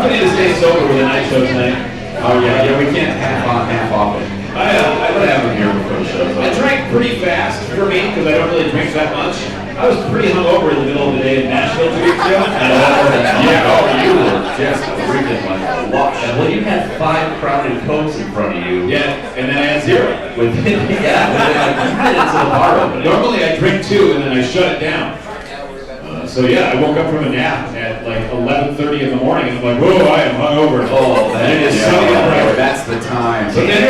somebody to stay sober with a night show tonight. Oh yeah, we can't half on, half off it. I would have them here before the show. I drank pretty fast for me because I don't really drink that much. I was pretty hungover in the middle of the day in Nashville 2 weeks ago. You were just freaking like lush. Well, you had 5 crowded Cokes in front of you. Yeah, and then I had 0. Within like minutes of the bar opening. Normally I drink 2 and then I shut it down. So yeah, I woke up from a nap at like 11:30 in the morning and I'm like, whoa, I am hungover. Oh, that's the time. So then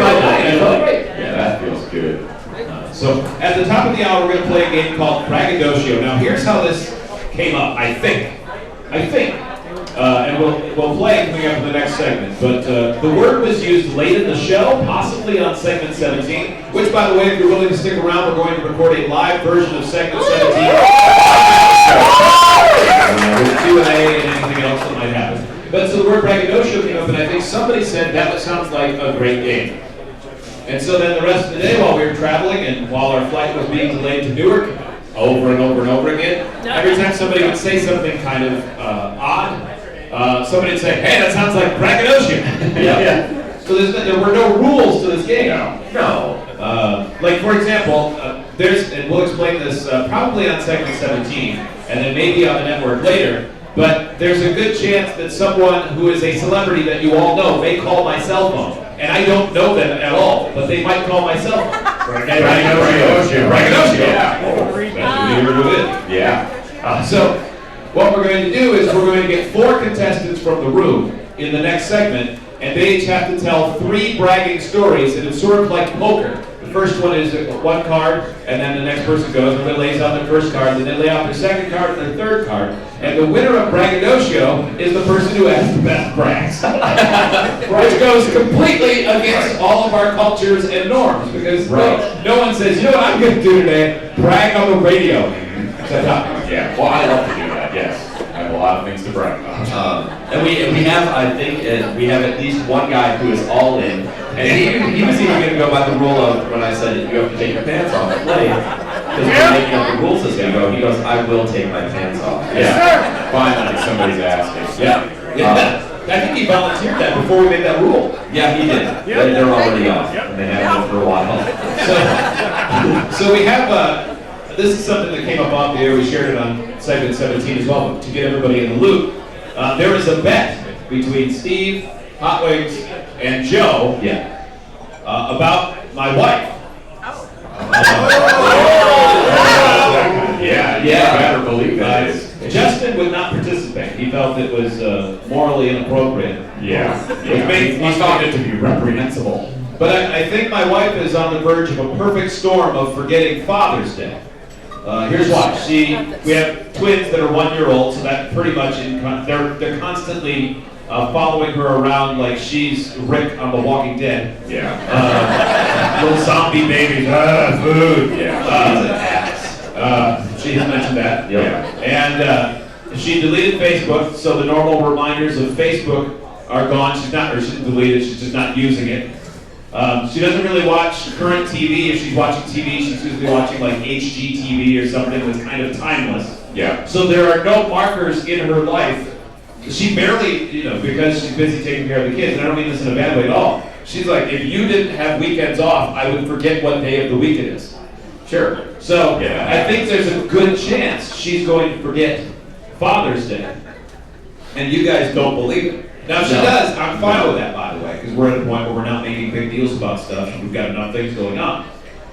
yeah, that feels good. So at the top of the hour, we're going to play a game called Braggadocio. Now here's how this came up, I think. And we'll play it coming up in the next segment. But the word was used late in the show, possibly on segment 17, which, by the way, if you're willing to stick around, we're going to record a live version of segment 17. With Q&A and anything else that might happen. But so the word Braggadocio came up, and I think somebody said that sounds like a great game. And so then the rest of the day, while we were traveling and while our flight was being delayed to Newark, over and over and over again, every time somebody would say something kind of odd, somebody would say, hey, that sounds like Braggadocio. Yeah. So there were no rules to this game. No. Like, for example, and we'll explain this probably on segment 17, and then maybe on the network later, but there's a good chance that someone who is a celebrity that you all know may call my cell phone. And I don't know them at all, but they might call my cell phone. Braggadocio. Yeah. So what we're going to do is we're going to get 4 contestants from the room in the next segment, and they each have to tell 3 bragging stories, and it's sort of like poker. The first one is 1 card, and then the next person goes and they lays out their first card, and then they lay out their second card and their third card. And the winner of Braggadocio is the person who has the best brags. Which goes completely against all of our cultures and norms, because no one says, you know what I'm going to do today? Brag on the radio. Yeah, well, I love to do that, yes. I have a lot of things to brag about. And we have, I think, we have at least one guy who is all in. And he was even going to go by the rule of when I said you have to take your pants off and play. Because we're making up the rules as we go. He goes, I will take my pants off. Yeah. Finally, somebody's asking. Yeah. I think he volunteered that before we made that rule. Yeah, he did. They're already off. And they have been for a while. So we have, this is something that came up off the air. We shared it on segment 17 as well, to get everybody in the loop. There was a bet between Steve, Hot Wings, and Joe about my wife. Yeah, I better believe that. Justin would not participate. He felt it was morally inappropriate. He thought it to be reprehensible. But I think my wife is on the verge of a perfect storm of forgetting Father's Day. Here's why. We have twins that are 1-year-old, so that pretty much they're constantly following her around like she's Rick on The Walking Dead. Little zombie babies. Food. She has mentioned that. And she deleted Facebook, so the normal reminders of Facebook are gone. She didn't delete it. She's just not using it. She doesn't really watch current TV. If she's watching TV, she's usually watching like HGTV or something that's kind of timeless. So there are no markers in her life. She barely, because she's busy taking care of the kids, and I don't mean this in a bad way at all. She's like, if you didn't have weekends off, I would forget what day of the week it is. Sure. So I think there's a good chance she's going to forget Father's Day. And you guys don't believe it. Now, if she does, I'm fine with that, by the way, because we're at a point where we're not making big deals about stuff, and we've got enough things going on.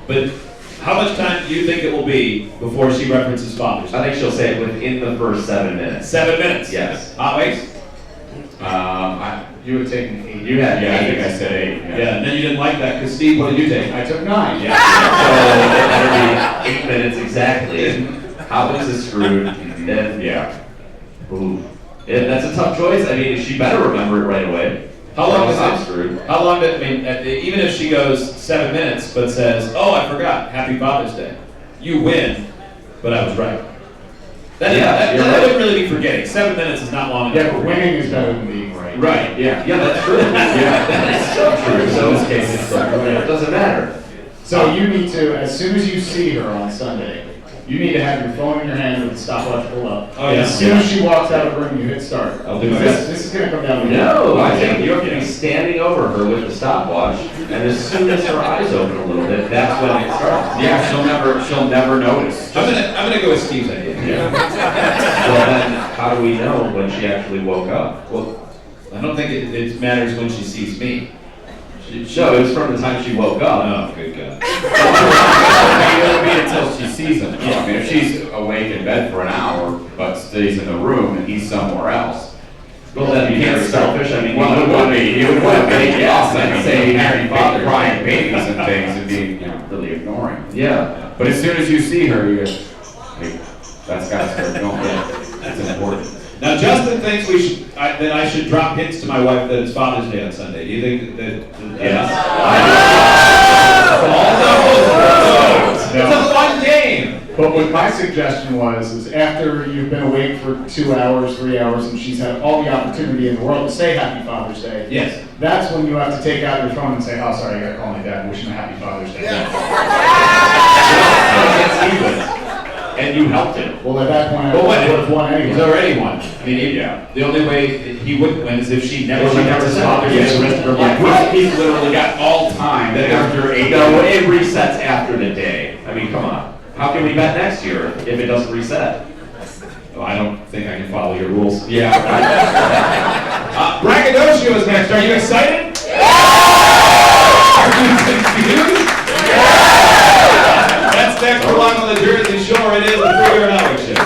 But how much time do you think it will be before she references Father's Day? I think she'll say it within the first 7 minutes. 7 minutes? Yes. Hot Wings? You had taken 8. You had, I think I said 8. And then you didn't like that, because Steve, what did you take? I took 9. So it better be 8 minutes exactly. Hot Wings is screwed. Then, Ooh. That's a tough choice. I mean, she better remember it right away. How long is I'm screwed? How long did, even if she goes 7 minutes but says, oh, I forgot, Happy Father's Day, you win, but I was right. That wouldn't really be forgetting. 7 minutes is not long enough. Yeah, but winning is better than being right. Right, Yeah, that's true. That is so true. So in this case, it doesn't matter. So you need to, as soon as you see her on Sunday, You need to have your phone in your hand with the stopwatch pulled up. Oh, yeah. As soon as she walks out of the room, you hit start. I'll do my This, best. this is gonna come down to No, I think you're going to be standing over her with the stopwatch, and as soon as her eyes open a little bit, that's when it starts. Yeah, she'll never notice. I'm gonna go with Steve's idea. Well, then, how do we know when she actually woke up? Well, I don't think it matters when she sees me. No, it was from the time she woke up. Oh, good God. It'll be until she sees him. I mean, if she's awake in bed for an hour, but stays in the room and he's somewhere else. Well, then you can't selfish. I mean, Well, it would be, you would want to make yes, and and say say Happy Father's crying Day. babies and things and being, really ignoring. Yeah. But as soon as you see her, you go, hey, that's gotta start going. That's important. Now, Justin thinks that I should drop hints to my wife that it's Father's Day on Sunday. Do you think that? Yes. It's a fun game. But what my suggestion was, is after you've been awake for 2 hours, 3 hours, and she's had all the opportunity in the world to say Happy Father's Day. Yes. That's when you have to take out your phone and say, oh, sorry, I gotta call my dad and wish him a Happy Father's Day. And you helped him. Well, at that point, I Well, would wait, have won anyway. he's already won. I mean, the only way he wouldn't win is if she never If she never said saw Father's it, Day yeah. the rest of her Yeah, life. he's literally got all time that after 8 No, it resets after the day. I mean, come on. How can we bet next year if it doesn't reset? Oh, I don't think I can follow your rules. Yeah. Braggadocio is next. Are you excited? Are you confused? That's next along on the Jersey Shore. It is the 3 Hour Show.